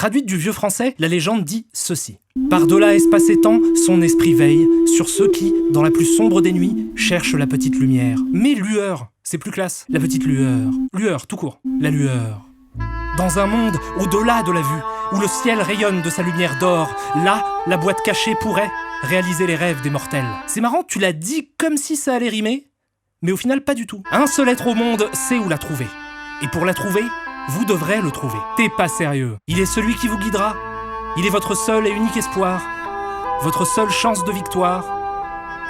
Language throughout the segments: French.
Traduite du vieux français, la légende dit ceci. Par-delà espace et temps, son esprit veille sur ceux qui, dans la plus sombre des nuits, cherchent la petite lumière. Mais lueur, c'est plus classe. La petite lueur. Lueur, tout court. La lueur. Dans un monde au-delà de la vue, où le ciel rayonne de sa lumière d'or, là, la boîte cachée pourrait réaliser les rêves des mortels. C'est marrant, tu l'as dit comme si ça allait rimer, mais au final pas du tout. Un seul être au monde sait où la trouver. Et pour la trouver, vous devrez le trouver. T'es pas sérieux. Il est celui qui vous guidera. Il est votre seul et unique espoir. Votre seule chance de victoire.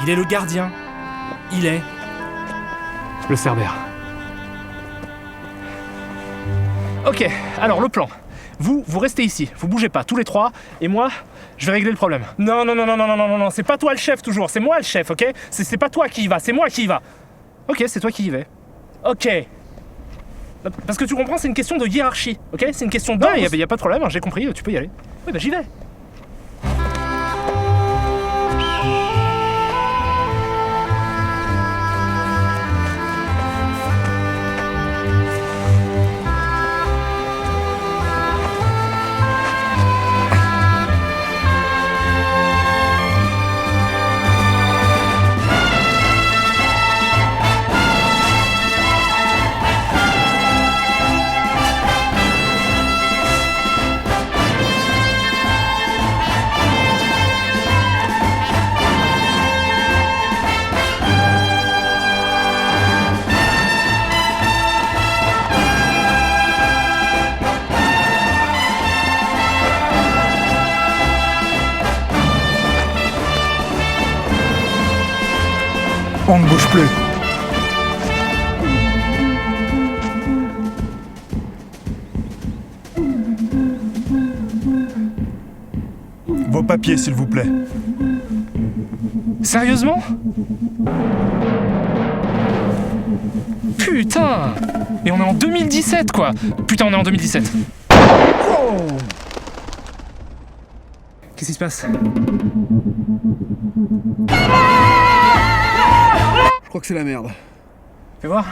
Il est le gardien. Il est... le Cerbère. Ok, alors le plan. Vous restez ici, vous bougez pas, tous les trois, et moi, je vais régler le problème. Non, c'est pas toi le chef toujours, c'est moi le chef, ok? C'est pas toi qui y va, c'est moi qui y va. Ok, c'est toi qui y vais. Ok. Parce que tu comprends, c'est une question de hiérarchie, ok? C'est une question d'ordre. Ouais, y a pas de problème, hein, j'ai compris, tu peux y aller. Oui, bah j'y vais. On ne bouge plus. Vos papiers, s'il vous plaît. Sérieusement? Putain! Et on est en 2017, quoi! Putain, on est en 2017. Oh! Qu'est-ce qui se passe? Je crois que c'est la merde. Fais voir.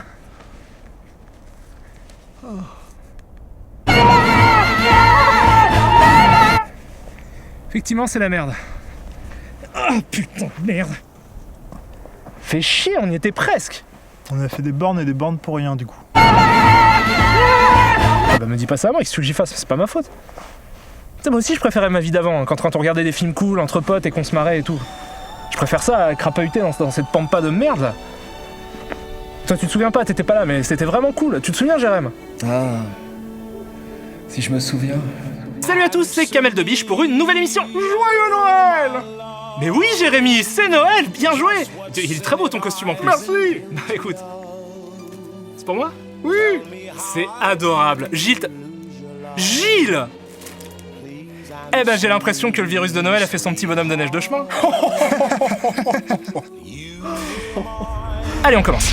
Effectivement, c'est la merde. Ah putain de merde. Fais chier, on y était presque. On a fait des bornes et des bornes pour rien, du coup. Ah bah me dis pas ça à moi, qu'est-ce que j'y fasse? C'est pas ma faute. Putain, moi aussi je préférais ma vie d'avant, hein, quand on regardait des films cool entre potes et qu'on se marrait et tout. Je préfère ça à crapahuter dans cette pampa de merde là. Toi tu te souviens pas, t'étais pas là, mais c'était vraiment cool. Tu te souviens, Jérém? Ah, si je me souviens. Salut à tous, c'est Kamel de Biche pour une nouvelle émission. Joyeux Noël! Mais oui Jérémy, c'est Noël, bien joué. Il est très beau ton costume en plus. Merci! Bah écoute, c'est pour moi? Oui! C'est adorable. Gilles Eh ben j'ai l'impression que le virus de Noël a fait son petit bonhomme de neige de chemin. Allez, on commence.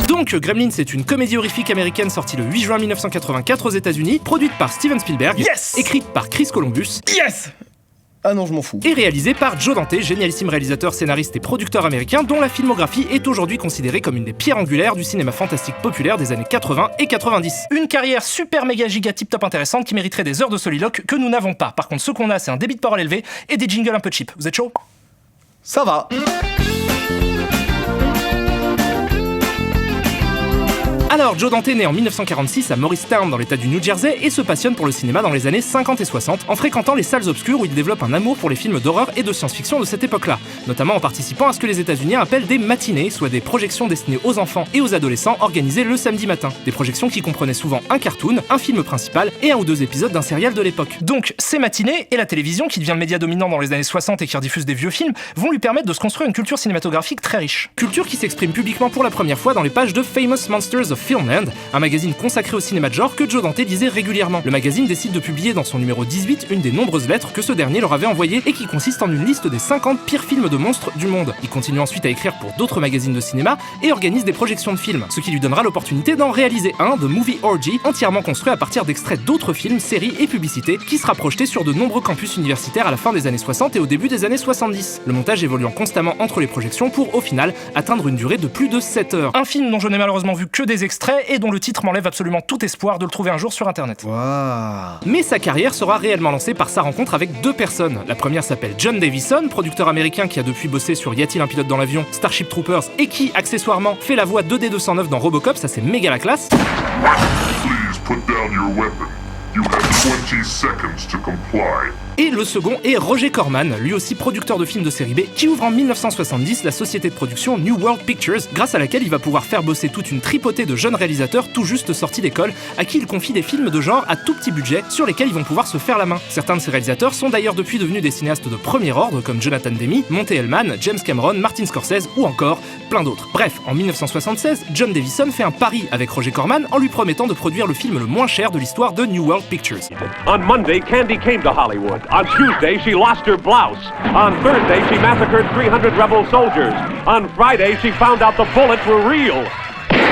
Donc, Gremlins, c'est une comédie horrifique américaine sortie le 8 juin 1984 aux États-Unis, produite par Steven Spielberg, Yes! écrite par Chris Columbus, Yes! Ah non, je m'en fous. et réalisée par Joe Dante, génialissime réalisateur, scénariste et producteur américain dont la filmographie est aujourd'hui considérée comme une des pierres angulaires du cinéma fantastique populaire des années 80 et 90. Une carrière super méga giga tip top intéressante qui mériterait des heures de soliloque que nous n'avons pas. Par contre, ce qu'on a, c'est un débit de parole élevé et des jingles un peu cheap. Vous êtes chaud? Ça va. Alors, Joe Dante naît en 1946 à Morristown dans l'état du New Jersey et se passionne pour le cinéma dans les années 50 et 60 en fréquentant les salles obscures où il développe un amour pour les films d'horreur et de science-fiction de cette époque-là, notamment en participant à ce que les États-Unis appellent des matinées, soit des projections destinées aux enfants et aux adolescents organisées le samedi matin. Des projections qui comprenaient souvent un cartoon, un film principal et un ou deux épisodes d'un serial de l'époque. Donc, ces matinées et la télévision, qui devient le média dominant dans les années 60 et qui rediffuse des vieux films, vont lui permettre de se construire une culture cinématographique très riche. Culture qui s'exprime publiquement pour la première fois dans les pages de Famous Monsters of Filmland, un magazine consacré au cinéma de genre que Joe Dante lisait régulièrement. Le magazine décide de publier dans son numéro 18 une des nombreuses lettres que ce dernier leur avait envoyées et qui consiste en une liste des 50 pires films de monstres du monde. Il continue ensuite à écrire pour d'autres magazines de cinéma et organise des projections de films, ce qui lui donnera l'opportunité d'en réaliser un, The Movie Orgy, entièrement construit à partir d'extraits d'autres films, séries et publicités qui sera projeté sur de nombreux campus universitaires à la fin des années 60 et au début des années 70. Le montage évoluant constamment entre les projections pour, au final, atteindre une durée de plus de 7 heures. Un film dont je n'ai malheureusement vu que des extraits extraits et dont le titre m'enlève absolument tout espoir de le trouver un jour sur internet. Wow. Mais sa carrière sera réellement lancée par sa rencontre avec deux personnes. La première s'appelle John Davison, producteur américain qui a depuis bossé sur Y a-t-il un pilote dans l'avion, Starship Troopers, et qui, accessoirement, fait la voix de D209 dans Robocop, ça c'est méga la classe. Please put down your weapon. You have 20 seconds to comply. Et le second est Roger Corman, lui aussi producteur de films de série B, qui ouvre en 1970 la société de production New World Pictures, grâce à laquelle il va pouvoir faire bosser toute une tripotée de jeunes réalisateurs tout juste sortis d'école, à qui il confie des films de genre à tout petit budget, sur lesquels ils vont pouvoir se faire la main. Certains de ces réalisateurs sont d'ailleurs depuis devenus des cinéastes de premier ordre, comme Jonathan Demme, Monte Hellman, James Cameron, Martin Scorsese ou encore plein d'autres. Bref, en 1976, John Davison fait un pari avec Roger Corman en lui promettant de produire le film le moins cher de l'histoire de New World Pictures. On Monday, Candy came to Hollywood. On Tuesday, she lost her blouse. On Thursday, she massacred 300 rebel soldiers. On Friday, she found out the bullets were real.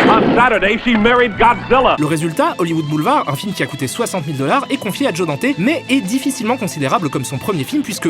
On Saturday, she married Godzilla. Le résultat, Hollywood Boulevard, un film qui a coûté 60 000 $, est confié à Joe Dante, mais est difficilement considérable comme son premier film puisque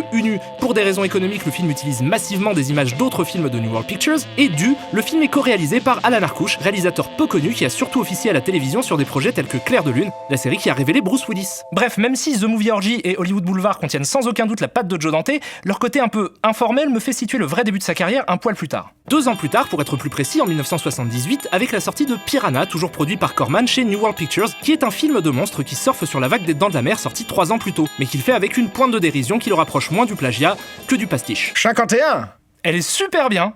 pour des raisons économiques, le film utilise massivement des images d'autres films de New World Pictures, et le film est co-réalisé par Alan Arkush, réalisateur peu connu qui a surtout officié à la télévision sur des projets tels que Clair de Lune, la série qui a révélé Bruce Willis. Bref, même si The Movie Orgy et Hollywood Boulevard contiennent sans aucun doute la patte de Joe Dante, leur côté un peu informel me fait situer le vrai début de sa carrière un poil plus tard. 2 ans plus tard, pour être plus précis, en 1978, avec la sortie de Piranha, toujours produit par Corman chez New World Pictures, qui est un film de monstre qui surfe sur la vague des Dents de la Mer sorti 3 ans plus tôt, mais qu'il fait avec une pointe de dérision qui le rapproche moins du plagiat que du pastiche. 51. Elle est super bien.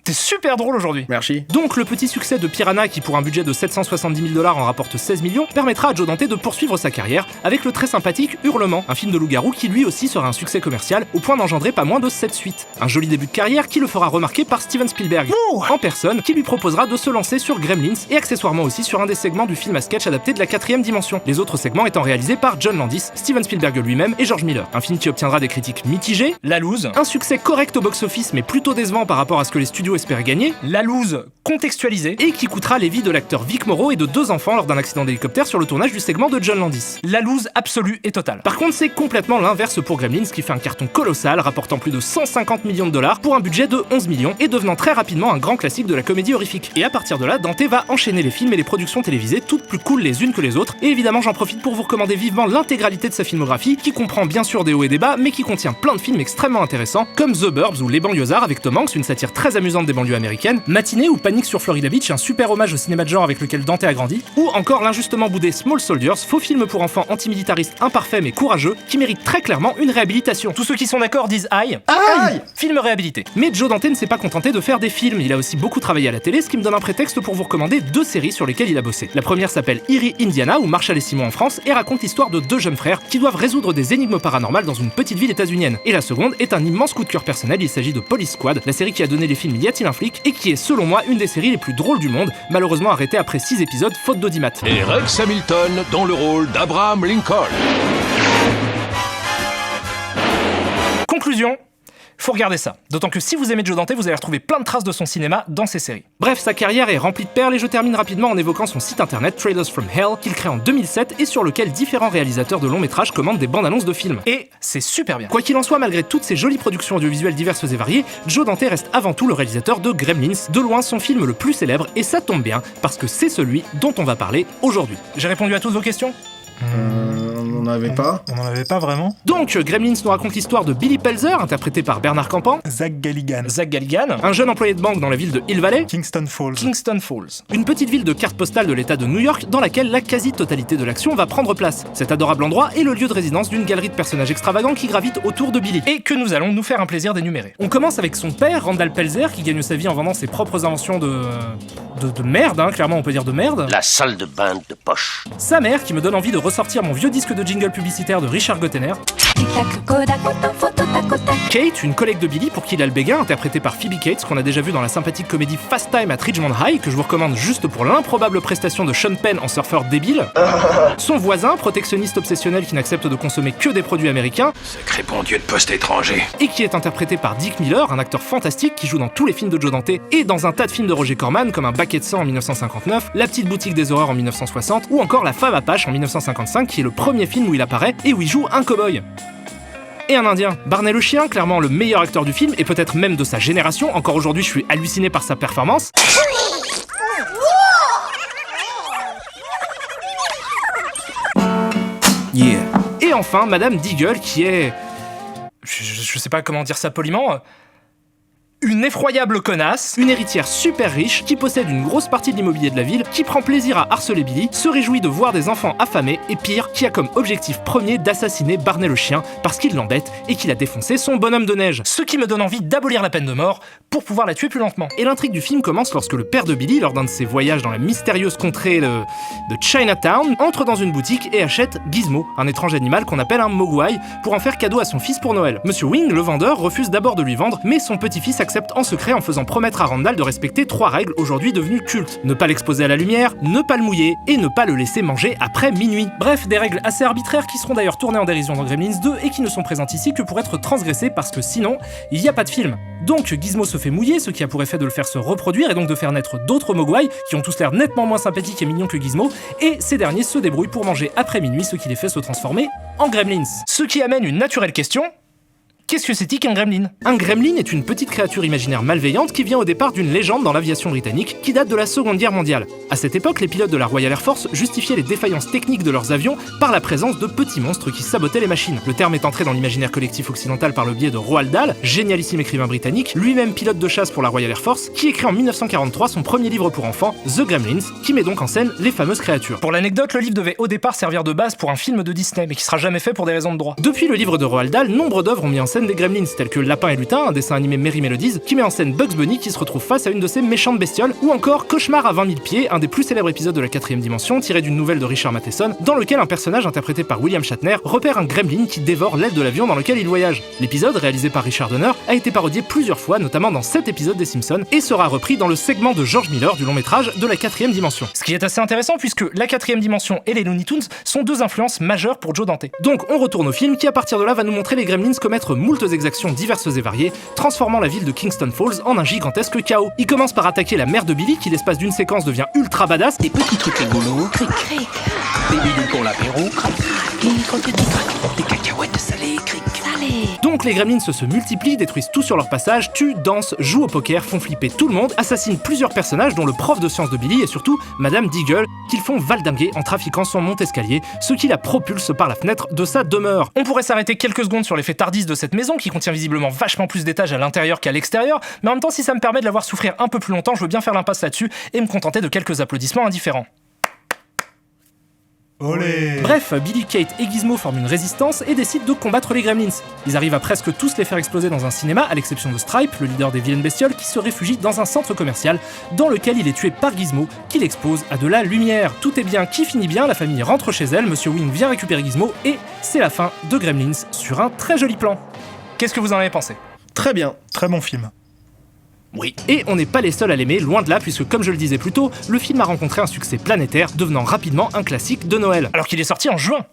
T'es super drôle aujourd'hui. Merci. Donc le petit succès de Piranha, qui pour un budget de 770 000 $ en rapporte 16 millions, permettra à Joe Dante de poursuivre sa carrière avec le très sympathique Hurlement, un film de loup-garou qui lui aussi sera un succès commercial au point d'engendrer pas moins de 7 suites. Un joli début de carrière qui le fera remarquer par Steven Spielberg en personne, qui lui proposera de se lancer sur Gremlins et accessoirement aussi sur un des segments du film à sketch adapté de la 4ème dimension. Les autres segments étant réalisés par John Landis, Steven Spielberg lui-même et George Miller. Un film qui obtiendra des critiques mitigées, La Loose, un succès correct au box-office mais plutôt décevant par rapport à ce que les studios espéraient gagner, La Loose contextualisée, et qui coûtera les vies de l'acteur Vic Morrow et de 2 enfants lors d'un accident d'hélicoptère sur le tournage du segment de John Landis. La loose absolue et totale. Par contre, c'est complètement l'inverse pour Gremlins, qui fait un carton colossal, rapportant plus de 150 millions de dollars pour un budget de 11 millions et devenant très rapidement un grand classique de la comédie horrifique. Et à partir de là, Dante va enchaîner les films et les productions télévisées, toutes plus cool les unes que les autres, et évidemment j'en profite pour vous recommander vivement l'intégralité de sa filmographie, qui comprend bien sûr des hauts et des bas, mais qui contient plein de films extrêmement intéressants, comme The Burbs ou Les Banlieusards avec Tom Hanks, une satire très amusante des banlieues américaines, Matinée ou Panique sur Florida Beach, un super hommage au cinéma de genre avec lequel Dante a grandi, ou encore l'injustement boudé Small Soldiers, faux film pour enfants antimilitariste imparfait mais courageux, qui mérite très clairement une réhabilitation. Tous ceux qui sont d'accord disent aïe. Aïe. Film réhabilité. Mais Joe Dante ne s'est pas contenté de faire des films, il a aussi beaucoup travaillé à la télé, ce qui me donne un prétexte pour vous recommander 2 séries sur lesquelles il a bossé. La première s'appelle Erie, Indiana, ou Marshall et Simon en France, et raconte l'histoire de 2 jeunes frères qui doivent résoudre des énigmes paranormales dans une petite ville états-unienne. Et la seconde est un immense coup de cœur personnel, il s'agit de Police Squad, la série qui a donné les films Y a-t-il un flic, et qui est selon moi une des séries les plus drôles du monde, malheureusement arrêtée après 6 épisodes faute d'audimat. Et Rex Hamilton dans le rôle d'Abraham Lincoln. Conclusion, faut regarder ça. D'autant que si vous aimez Joe Dante, vous allez retrouver plein de traces de son cinéma dans ses séries. Bref, sa carrière est remplie de perles et je termine rapidement en évoquant son site internet Trailers from Hell, qu'il crée en 2007 et sur lequel différents réalisateurs de longs métrages commandent des bandes annonces de films. Et c'est super bien. Quoi qu'il en soit, malgré toutes ces jolies productions audiovisuelles diverses et variées, Joe Dante reste avant tout le réalisateur de Gremlins, de loin son film le plus célèbre, et ça tombe bien, parce que c'est celui dont on va parler aujourd'hui. J'ai répondu à toutes vos questions ? On n'en avait pas. On n'en avait pas vraiment. Donc, Gremlins nous raconte l'histoire de Billy Pelzer, interprété par Bernard Campan, Zach Galligan. un jeune employé de banque dans la ville de Hill Valley, Kingston Falls. une petite ville de carte postale de l'état de New York dans laquelle la quasi-totalité de l'action va prendre place. Cet adorable endroit est le lieu de résidence d'une galerie de personnages extravagants qui gravitent autour de Billy, et que nous allons nous faire un plaisir d'énumérer. On commence avec son père, Randall Pelzer, qui gagne sa vie en vendant ses propres inventions de merde, hein, clairement on peut dire de merde. La salle de bain de poche. Sa mère, qui me donne envie de ressortir mon vieux disque de jingle publicitaire de Richard Gottener. Kate, une collègue de Billy pour qui il a le béguin, interprétée par Phoebe Cates, qu'on a déjà vu dans la sympathique comédie Fast Time at Ridgemont High, que je vous recommande juste pour l'improbable prestation de Sean Penn en surfeur débile. Son voisin, protectionniste obsessionnel qui n'accepte de consommer que des produits américains. Sacré bon Dieu de poste étranger. Et qui est interprété par Dick Miller, un acteur fantastique qui joue dans tous les films de Joe Dante et dans un tas de films de Roger Corman, comme Un baquet de sang en 1959, La petite boutique des horreurs en 1960, ou encore La femme Apache en 1955, qui est le premier film où il apparaît et où il joue un cow-boy. Et un indien, Barney le chien, clairement le meilleur acteur du film et peut-être même de sa génération. Encore aujourd'hui, je suis halluciné par sa performance. Yeah. Et enfin, Madame Deagle qui est... Je sais pas comment dire ça poliment... Une effroyable connasse, une héritière super riche qui possède une grosse partie de l'immobilier de la ville, qui prend plaisir à harceler Billy, se réjouit de voir des enfants affamés et pire, qui a comme objectif premier d'assassiner Barney le chien parce qu'il l'embête et qu'il a défoncé son bonhomme de neige. Ce qui me donne envie d'abolir la peine de mort pour pouvoir la tuer plus lentement. Et l'intrigue du film commence lorsque le père de Billy, lors d'un de ses voyages dans la mystérieuse contrée de Chinatown, entre dans une boutique et achète Gizmo, un étrange animal qu'on appelle un mogwai, pour en faire cadeau à son fils pour Noël. Monsieur Wing, le vendeur, refuse d'abord de lui vendre, mais son petit-fils accepte en secret en faisant promettre à Randall de respecter 3 règles aujourd'hui devenues cultes. Ne pas l'exposer à la lumière, ne pas le mouiller et ne pas le laisser manger après minuit. Bref, des règles assez arbitraires qui seront d'ailleurs tournées en dérision dans Gremlins 2 et qui ne sont présentes ici que pour être transgressées parce que sinon, il n'y a pas de film. Donc Gizmo se fait mouiller, ce qui a pour effet de le faire se reproduire et donc de faire naître d'autres mogwai qui ont tous l'air nettement moins sympathiques et mignons que Gizmo, et ces derniers se débrouillent pour manger après minuit, ce qui les fait se transformer en Gremlins. Ce qui amène une naturelle question... Qu'est-ce que c'est qu'un gremlin ? Un gremlin est une petite créature imaginaire malveillante qui vient au départ d'une légende dans l'aviation britannique qui date de la Seconde Guerre mondiale. À cette époque, les pilotes de la Royal Air Force justifiaient les défaillances techniques de leurs avions par la présence de petits monstres qui sabotaient les machines. Le terme est entré dans l'imaginaire collectif occidental par le biais de Roald Dahl, génialissime écrivain britannique, lui-même pilote de chasse pour la Royal Air Force, qui écrit en 1943 son premier livre pour enfants, The Gremlins, qui met donc en scène les fameuses créatures. Pour l'anecdote, le livre devait au départ servir de base pour un film de Disney, mais qui sera jamais fait pour des raisons de droit. Depuis le livre de Roald Dahl, nombre d'œuvres ont mis en scène des gremlins, tels que Lapin et Lutin, un dessin animé Merry Melodies, qui met en scène Bugs Bunny qui se retrouve face à une de ces méchantes bestioles, ou encore Cauchemar à 20 000 pieds, un des plus célèbres épisodes de la 4ème dimension, tiré d'une nouvelle de Richard Matheson, dans lequel un personnage interprété par William Shatner repère un gremlin qui dévore l'aile de l'avion dans lequel il voyage. L'épisode, réalisé par Richard Donner, a été parodié plusieurs fois, notamment dans 7 épisodes des Simpsons, et sera repris dans le segment de George Miller du long métrage de la 4ème dimension. Ce qui est assez intéressant puisque la 4ème dimension et les Looney Tunes sont deux influences majeures pour Joe Dante. Donc on retourne au film qui à partir de là va nous montrer les gremlins commettre moultes exactions diverses et variées, transformant la ville de Kingston Falls en un gigantesque chaos. Il commence par attaquer la mère de Billy qui l'espace d'une séquence devient ultra badass. Des petits trucs rigolos, cric cric. Des bidules pour l'apéro, crac crac. Des cacahuètes salées, cric salées. Donc les gremlins se multiplient, détruisent tout sur leur passage, tuent, dansent, jouent au poker, font flipper tout le monde, assassinent plusieurs personnages dont le prof de sciences de Billy et surtout Madame Deagle, qu'ils font valdinguer en trafiquant son monte-escalier, ce qui la propulse par la fenêtre de sa demeure. On pourrait s'arrêter quelques secondes sur l'effet Tardis de cette maison qui contient visiblement vachement plus d'étages à l'intérieur qu'à l'extérieur, mais en même temps si ça me permet de la voir souffrir un peu plus longtemps, je veux bien faire l'impasse là-dessus et me contenter de quelques applaudissements indifférents. Olé. Bref, Billy, Kate et Gizmo forment une résistance et décident de combattre les gremlins. Ils arrivent à presque tous les faire exploser dans un cinéma, à l'exception de Stripe, le leader des vilaines bestioles, qui se réfugie dans un centre commercial, dans lequel il est tué par Gizmo, qui l'expose à de la lumière. Tout est bien qui finit bien, la famille rentre chez elle, Monsieur Wing vient récupérer Gizmo, et c'est la fin de Gremlins sur un très joli plan. Qu'est-ce que vous en avez pensé ? Très bien. Très bon film. Oui. Et on n'est pas les seuls à l'aimer, loin de là, puisque comme je le disais plus tôt, le film a rencontré un succès planétaire, devenant rapidement un classique de Noël. Alors qu'il est sorti en juin.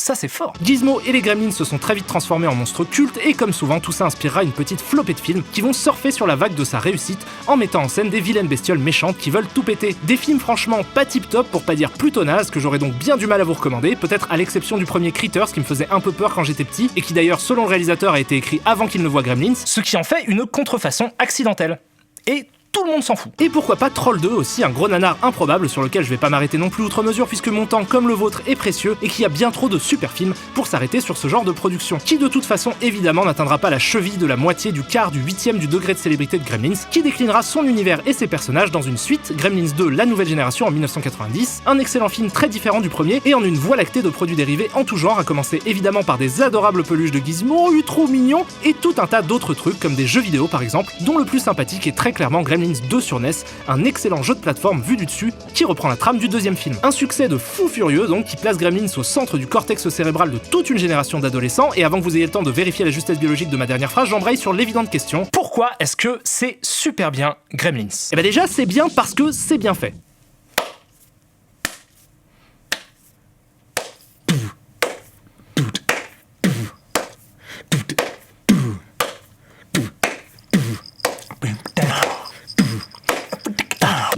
Ça c'est fort. Gizmo et les Gremlins se sont très vite transformés en monstres cultes et comme souvent tout ça inspirera une petite flopée de films qui vont surfer sur la vague de sa réussite en mettant en scène des vilaines bestioles méchantes qui veulent tout péter. Des films franchement pas tip top pour pas dire plutôt naze que j'aurais donc bien du mal à vous recommander, peut-être à l'exception du premier Critters qui me faisait un peu peur quand j'étais petit et qui d'ailleurs selon le réalisateur a été écrit avant qu'il ne voie Gremlins, ce qui en fait une contrefaçon accidentelle. Et tout le monde s'en fout. Et pourquoi pas Troll 2 aussi, un gros nanar improbable sur lequel je vais pas m'arrêter non plus outre mesure puisque mon temps comme le vôtre est précieux et qu'il y a bien trop de super films pour s'arrêter sur ce genre de production, qui de toute façon évidemment n'atteindra pas la cheville de la moitié du quart du 8ème du degré de célébrité de Gremlins, qui déclinera son univers et ses personnages dans une suite, Gremlins 2 la nouvelle génération en 1990, un excellent film très différent du premier et en une voie lactée de produits dérivés en tout genre, à commencer évidemment par des adorables peluches de Gizmo, trop mignons, et tout un tas d'autres trucs comme des jeux vidéo par exemple, dont le plus sympathique est très clairement Gremlins 2 sur NES, un excellent jeu de plateforme vu du dessus qui reprend la trame du deuxième film. Un succès de fou furieux donc qui place Gremlins au centre du cortex cérébral de toute une génération d'adolescents, et avant que vous ayez le temps de vérifier la justesse biologique de ma dernière phrase, j'embraye sur l'évidente question: pourquoi est-ce que c'est super bien Gremlins ? Et bah déjà c'est bien parce que c'est bien fait.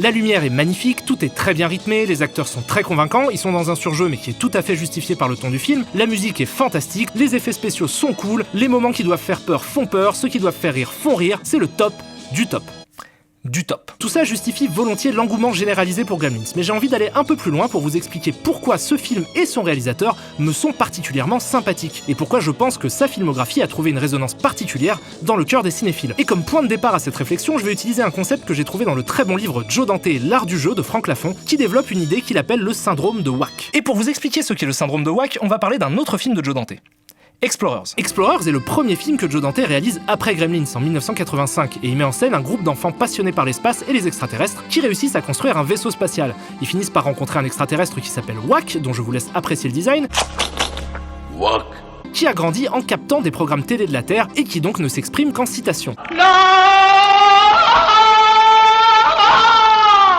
La lumière est magnifique, tout est très bien rythmé, les acteurs sont très convaincants, ils sont dans un surjeu mais qui est tout à fait justifié par le ton du film, la musique est fantastique, les effets spéciaux sont cool, les moments qui doivent faire peur font peur, ceux qui doivent faire rire font rire, c'est le top du top. du top. Tout ça justifie volontiers l'engouement généralisé pour Gremlins, mais j'ai envie d'aller un peu plus loin pour vous expliquer pourquoi ce film et son réalisateur me sont particulièrement sympathiques, et pourquoi je pense que sa filmographie a trouvé une résonance particulière dans le cœur des cinéphiles. Et comme point de départ à cette réflexion, je vais utiliser un concept que j'ai trouvé dans le très bon livre Joe Dante, l'art du jeu de Franck Lafont, qui développe une idée qu'il appelle le syndrome de Wack. Et pour vous expliquer ce qu'est le syndrome de Wack, on va parler d'un autre film de Joe Dante. Explorers. Explorers est le premier film que Joe Dante réalise après Gremlins en 1985 et il met en scène un groupe d'enfants passionnés par l'espace et les extraterrestres qui réussissent à construire un vaisseau spatial. Ils finissent par rencontrer un extraterrestre qui s'appelle Wack, dont je vous laisse apprécier le design. Wack. Qui a grandi en captant des programmes télé de la Terre et qui donc ne s'exprime qu'en citation.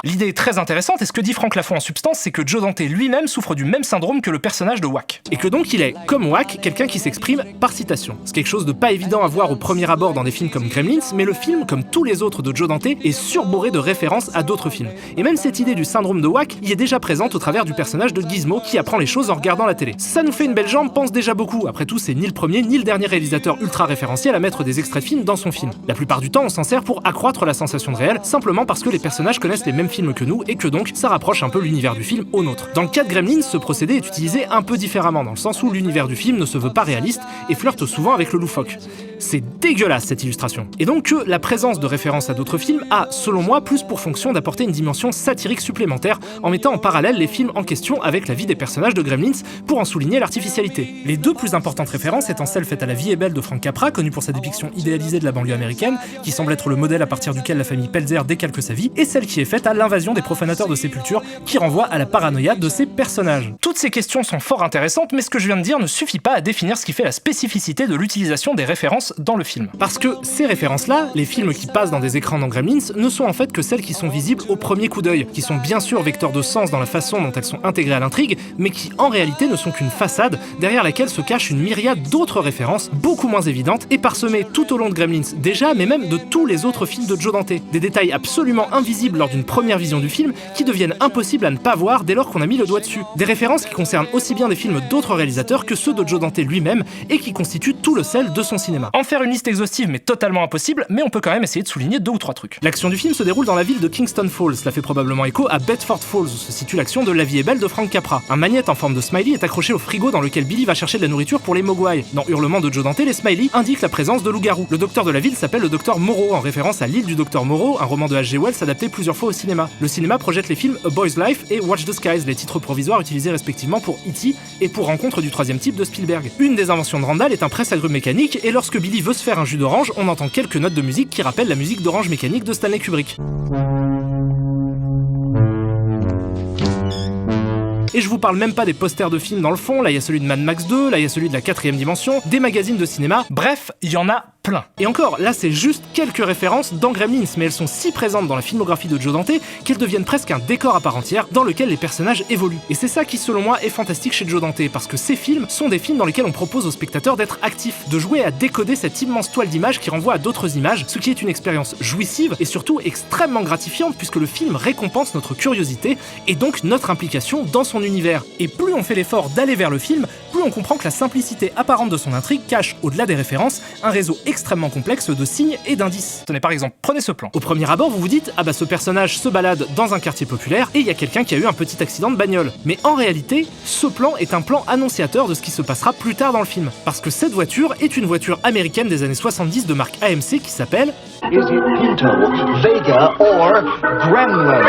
L'idée est très intéressante et ce que dit Franck Lafont en substance, c'est que Joe Dante lui-même souffre du même syndrome que le personnage de Wack. Et que donc il est, comme Wack, quelqu'un qui s'exprime par citation. C'est quelque chose de pas évident à voir au premier abord dans des films comme Gremlins, mais le film, comme tous les autres de Joe Dante, est surbourré de références à d'autres films. Et même cette idée du syndrome de Wack y est déjà présente au travers du personnage de Gizmo qui apprend les choses en regardant la télé. Ça nous fait une belle jambe, pense déjà beaucoup. Après tout, c'est ni le premier ni le dernier réalisateur ultra référentiel à mettre des extraits de films dans son film. La plupart du temps, on s'en sert pour accroître la sensation de réel, simplement parce que les personnages connaissent les mêmes films que nous et que donc ça rapproche un peu l'univers du film au nôtre. Dans le cas de Gremlins, ce procédé est utilisé un peu différemment, dans le sens où l'univers du film ne se veut pas réaliste et flirte souvent avec le loufoque. C'est dégueulasse cette illustration. Et donc que la présence de références à d'autres films a, selon moi, plus pour fonction d'apporter une dimension satirique supplémentaire en mettant en parallèle les films en question avec la vie des personnages de Gremlins pour en souligner l'artificialité. Les deux plus importantes références étant celle faite à La vie est belle de Frank Capra, connu pour sa dépiction idéalisée de la banlieue américaine, qui semble être le modèle à partir duquel la famille Pelzer décalque sa vie, et celle qui est faite à L'invasion des profanateurs de sépulture, qui renvoie à la paranoïa de ses personnages. Toutes ces questions sont fort intéressantes, mais ce que je viens de dire ne suffit pas à définir ce qui fait la spécificité de l'utilisation des références dans le film. Parce que ces références-là, les films qui passent dans des écrans dans Gremlins, ne sont en fait que celles qui sont visibles au premier coup d'œil, qui sont bien sûr vecteurs de sens dans la façon dont elles sont intégrées à l'intrigue, mais qui en réalité ne sont qu'une façade derrière laquelle se cache une myriade d'autres références beaucoup moins évidentes et parsemées tout au long de Gremlins déjà, mais même de tous les autres films de Joe Dante. Des détails absolument invisibles lors d'une première vision du film qui deviennent impossibles à ne pas voir dès lors qu'on a mis le doigt dessus. Des références qui concernent aussi bien des films d'autres réalisateurs que ceux de Joe Dante lui-même et qui constituent tout le sel de son cinéma. En faire une liste exhaustive mais totalement impossible, mais on peut quand même essayer de souligner 2 ou 3 trucs. L'action du film se déroule dans la ville de Kingston Falls, cela fait probablement écho à Bedford Falls où se situe l'action de La vie est belle de Frank Capra. Un magnète en forme de smiley est accroché au frigo dans lequel Billy va chercher de la nourriture pour les mogwai. Dans Hurlement de Joe Dante, les smileys indiquent la présence de loups-garous. Le docteur de la ville s'appelle le docteur Moreau, en référence à L'île du docteur Moreau, un roman de H.G. Wells adapté plusieurs fois au cinéma. Le cinéma projette les films A Boy's Life et Watch the Skies, les titres provisoires utilisés respectivement pour E.T. et pour Rencontre du troisième type de Spielberg. Une des inventions de Randall est un presse-agrumes mécanique et lorsque Billy veut se faire un jus d'orange, on entend quelques notes de musique qui rappellent la musique d'Orange Mécanique de Stanley Kubrick. Et je vous parle même pas des posters de films dans le fond, là il y a celui de Mad Max 2, là il y a celui de la 4ème dimension, des magazines de cinéma, bref, il y en a plein. Et encore, là c'est juste quelques références dans Gremlins, mais elles sont si présentes dans la filmographie de Joe Dante qu'elles deviennent presque un décor à part entière dans lequel les personnages évoluent. Et c'est ça qui selon moi est fantastique chez Joe Dante, parce que ces films sont des films dans lesquels on propose aux spectateurs d'être actifs, de jouer à décoder cette immense toile d'images qui renvoie à d'autres images, ce qui est une expérience jouissive et surtout extrêmement gratifiante puisque le film récompense notre curiosité et donc notre implication dans son univers. Et plus on fait l'effort d'aller vers le film, plus on comprend que la simplicité apparente de son intrigue cache, au-delà des références, un réseau extrêmement complexe de signes et d'indices. Tenez par exemple, prenez ce plan. Au premier abord, vous vous dites, ah bah ce personnage se balade dans un quartier populaire et il y a quelqu'un qui a eu un petit accident de bagnole. Mais en réalité, ce plan est un plan annonciateur de ce qui se passera plus tard dans le film. Parce que cette voiture est une voiture américaine des années 70 de marque AMC qui s'appelle... Is it Pinto, Vega or Gremlin?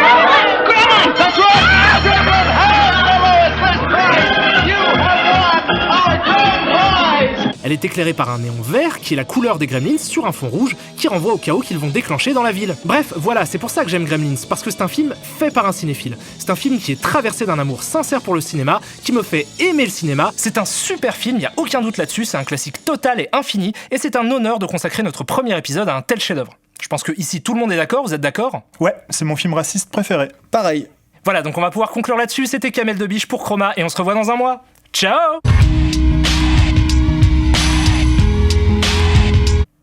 That's right! Gremlin has the lowest list price! You have won our grand prize! Elle est éclairée par un néon vert qui est la couleur des Gremlins sur un fond rouge qui renvoie au chaos qu'ils vont déclencher dans la ville. Bref, voilà, c'est pour ça que j'aime Gremlins, parce que c'est un film fait par un cinéphile. C'est un film qui est traversé d'un amour sincère pour le cinéma, qui me fait aimer le cinéma. C'est un super film, y a aucun doute là-dessus, c'est un classique total et infini, et c'est un honneur de consacrer notre premier épisode à un tel chef-d'œuvre. Je pense que ici tout le monde est d'accord, vous êtes d'accord ? Ouais, c'est mon film raciste préféré. Pareil. Voilà, donc on va pouvoir conclure là-dessus, c'était Kamel Debiche pour Chroma, et on se revoit dans un mois. Ciao !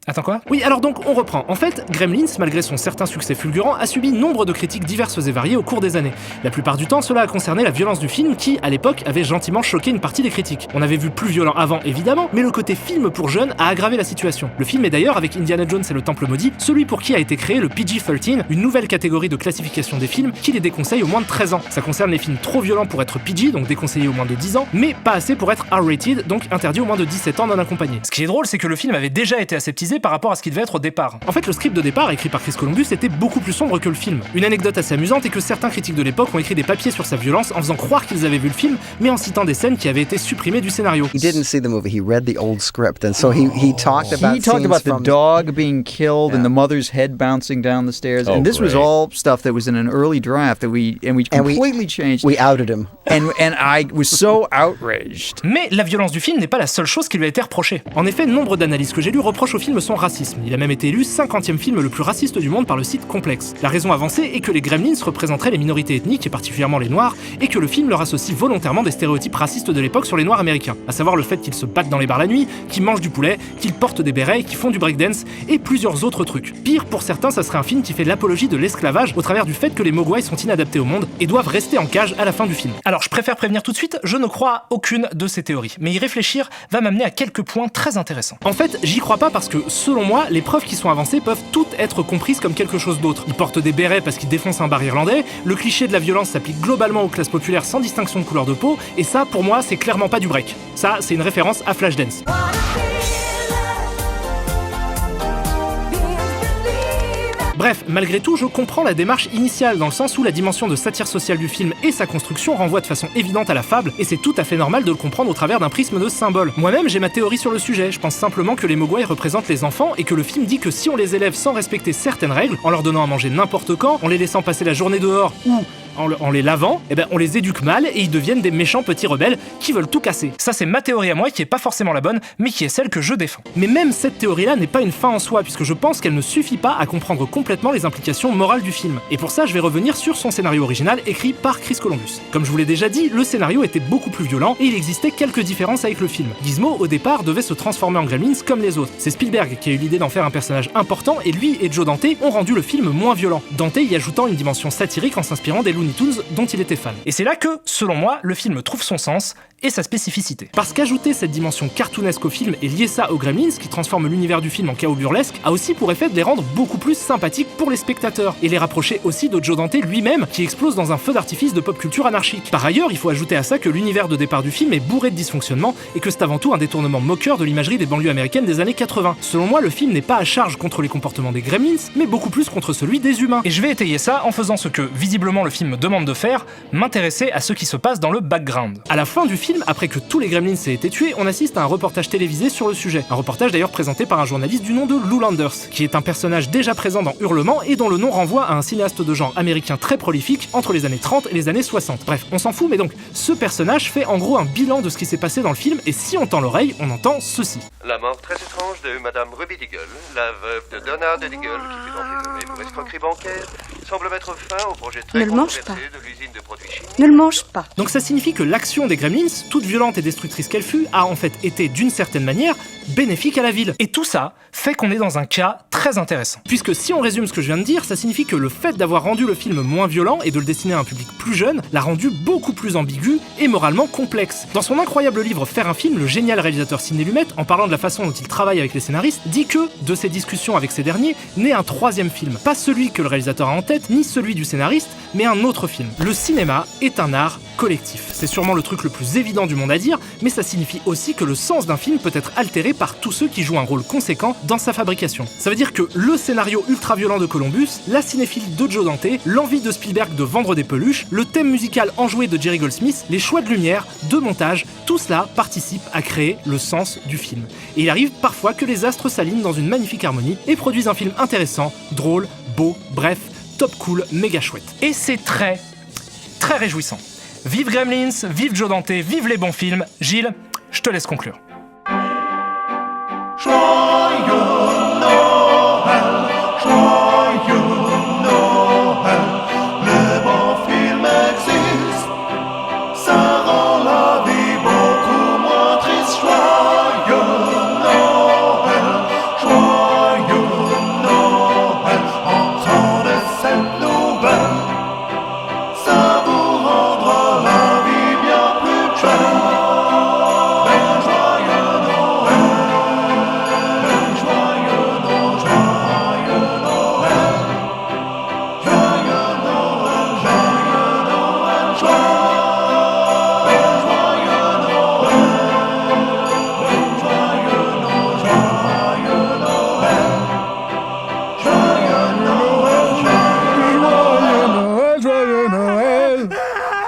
Attends quoi ? Oui, alors donc on reprend. En fait, Gremlins, malgré son certain succès fulgurant, a subi nombre de critiques diverses et variées au cours des années. La plupart du temps, cela a concerné la violence du film qui, à l'époque, avait gentiment choqué une partie des critiques. On avait vu plus violent avant, évidemment, mais le côté film pour jeunes a aggravé la situation. Le film est d'ailleurs, avec Indiana Jones et le Temple Maudit, celui pour qui a été créé le PG-13, une nouvelle catégorie de classification des films qui les déconseille au moins de 13 ans. Ça concerne les films trop violents pour être PG, donc déconseillés au moins de 10 ans, mais pas assez pour être R-rated, donc interdit au moins de 17 ans non accompagné. Ce qui est drôle, c'est que le film avait déjà été aseptisé par rapport à ce qu'il devait être au départ. En fait, le script de départ, écrit par Chris Columbus, était beaucoup plus sombre que le film. Une anecdote assez amusante est que certains critiques de l'époque ont écrit des papiers sur sa violence en faisant croire qu'ils avaient vu le film, mais en citant des scènes qui avaient été supprimées du scénario. He didn't see the movie. He read the old script, and so he talked about the dog being killed and the mother's head bouncing down the stairs. And this was all stuff that was in an early draft that we completely changed. We outed him. And I was so outraged. Mais la violence du film n'est pas la seule chose qui lui a été reprochée. En effet, nombre d'analyses que j'ai lues reprochent au film son racisme. Il a même été élu 50e film le plus raciste du monde par le site Complex. La raison avancée est que les Gremlins représenteraient les minorités ethniques et particulièrement les Noirs, et que le film leur associe volontairement des stéréotypes racistes de l'époque sur les Noirs américains, à savoir le fait qu'ils se battent dans les bars la nuit, qu'ils mangent du poulet, qu'ils portent des bérets, qu'ils font du breakdance, et plusieurs autres trucs. Pire, pour certains, ça serait un film qui fait l'apologie de l'esclavage au travers du fait que les Mogwai sont inadaptés au monde et doivent rester en cage à la fin du film. Alors je préfère prévenir tout de suite, je ne crois à aucune de ces théories, mais y réfléchir va m'amener à quelques points très intéressants. En fait, j'y crois pas parce que, selon moi, les preuves qui sont avancées peuvent toutes être comprises comme quelque chose d'autre. Ils portent des bérets parce qu'ils défoncent un bar irlandais, le cliché de la violence s'applique globalement aux classes populaires sans distinction de couleur de peau, et ça, pour moi, c'est clairement pas du break. Ça, c'est une référence à Flashdance. Bref, malgré tout, je comprends la démarche initiale dans le sens où la dimension de satire sociale du film et sa construction renvoient de façon évidente à la fable, et c'est tout à fait normal de le comprendre au travers d'un prisme de symbole. Moi-même, j'ai ma théorie sur le sujet, je pense simplement que les Mogwai représentent les enfants et que le film dit que si on les élève sans respecter certaines règles, en leur donnant à manger n'importe quand, en les laissant passer la journée dehors ou en les lavant, on les éduque mal et ils deviennent des méchants petits rebelles qui veulent tout casser. Ça, c'est ma théorie à moi qui est pas forcément la bonne, mais qui est celle que je défends. Mais même cette théorie-là n'est pas une fin en soi, puisque je pense qu'elle ne suffit pas à comprendre complètement les implications morales du film. Et pour ça, je vais revenir sur son scénario original écrit par Chris Columbus. Comme je vous l'ai déjà dit, le scénario était beaucoup plus violent et il existait quelques différences avec le film. Gizmo, au départ, devait se transformer en Gremlins comme les autres. C'est Spielberg qui a eu l'idée d'en faire un personnage important et lui et Joe Dante ont rendu le film moins violent. Dante y ajoutant une dimension satirique en s'inspirant des Looney Tunes dont il était fan. Et c'est là que, selon moi, le film trouve son sens et sa spécificité. Parce qu'ajouter cette dimension cartoonesque au film et lier ça aux Gremlins, qui transforme l'univers du film en chaos burlesque, a aussi pour effet de les rendre beaucoup plus sympathiques pour les spectateurs, et les rapprocher aussi de Joe Dante lui-même, qui explose dans un feu d'artifice de pop culture anarchique. Par ailleurs, il faut ajouter à ça que l'univers de départ du film est bourré de dysfonctionnements, et que c'est avant tout un détournement moqueur de l'imagerie des banlieues américaines des années 80. Selon moi, le film n'est pas à charge contre les comportements des Gremlins, mais beaucoup plus contre celui des humains. Et je vais étayer ça en faisant ce que, visiblement, le film me demande de faire, m'intéresser à ce qui se passe dans le background. À la fin du film, après que tous les Gremlins aient été tués, on assiste à un reportage télévisé sur le sujet. Un reportage d'ailleurs présenté par un journaliste du nom de Lou Landers, qui est un personnage déjà présent dans Hurlement et dont le nom renvoie à un cinéaste de genre américain très prolifique entre les années 30 et les années 60. Bref, on s'en fout, mais donc, ce personnage fait en gros un bilan de ce qui s'est passé dans le film, et si on tend l'oreille, on entend ceci. La mort très étrange de Madame Ruby Diggle, la veuve de Donald Diggle, qui fut emprisonnée pour escroquerie bancaire, semble mettre fin au projet très controversé de l'usine de produits chimiques. Ne le mange pas. Donc ça signifie que l'action des Gremlins, toute violente et destructrice qu'elle fut, a en fait été d'une certaine manière bénéfique à la ville. Et tout ça fait qu'on est dans un cas très intéressant. Puisque si on résume ce que je viens de dire, ça signifie que le fait d'avoir rendu le film moins violent et de le destiner à un public plus jeune l'a rendu beaucoup plus ambigu et moralement complexe. Dans son incroyable livre Faire un film, le génial réalisateur Sidney Lumet, en parlant de la façon dont il travaille avec les scénaristes, dit que, de ses discussions avec ces derniers, naît un troisième film. Pas celui que le réalisateur a en tête, ni celui du scénariste, mais un autre film. Le cinéma est un art collectif. C'est sûrement le truc le plus évident du monde à dire, mais ça signifie aussi que le sens d'un film peut être altéré par tous ceux qui jouent un rôle conséquent dans sa fabrication. Ça veut dire que le scénario ultra-violent de Columbus, la cinéphilie de Joe Dante, l'envie de Spielberg de vendre des peluches, le thème musical enjoué de Jerry Goldsmith, les choix de lumière, de montage, tout cela participe à créer le sens du film. Et il arrive parfois que les astres s'alignent dans une magnifique harmonie et produisent un film intéressant, drôle, beau, bref, top cool, méga chouette. Et c'est très, très réjouissant. Vive Gremlins, vive Joe Dante, vive les bons films. Gilles, je te laisse conclure. Joyeux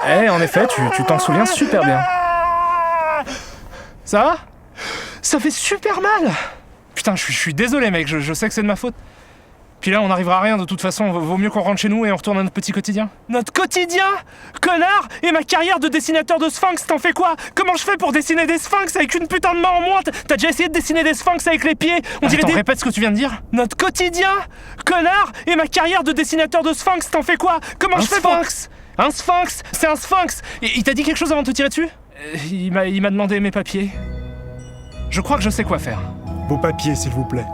Eh, en effet, tu t'en souviens super bien. Ça va ? Ça fait super mal. Putain, je suis désolé mec, je sais que c'est de ma faute. Puis là, on n'arrivera à rien de toute façon, vaut mieux qu'on rentre chez nous et on retourne à notre petit quotidien. Notre quotidien ? Connard ! Et ma carrière de dessinateur de sphinx, t'en fais quoi ? Comment je fais pour dessiner des sphinx avec une putain de main en moins ? T'as déjà essayé de dessiner des sphinx avec les pieds ? On dirait des... répète ce que tu viens de dire. Notre quotidien ? Connard ! Et ma carrière de dessinateur de sphinx, t'en fais quoi ? Comment je fais pour... Un sphinx ? C'est un sphinx ! Il t'a dit quelque chose avant de te tirer dessus ? Il m'a demandé mes papiers. Je crois que je sais quoi faire. Vos papiers, s'il vous plaît.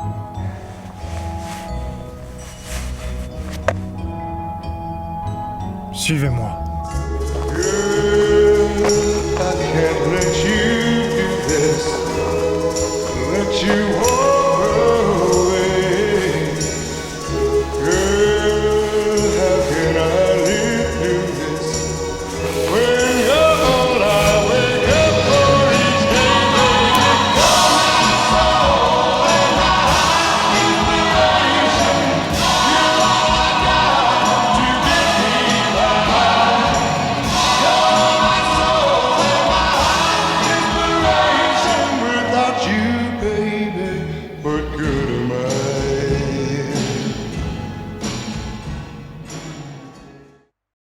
Suivez-moi.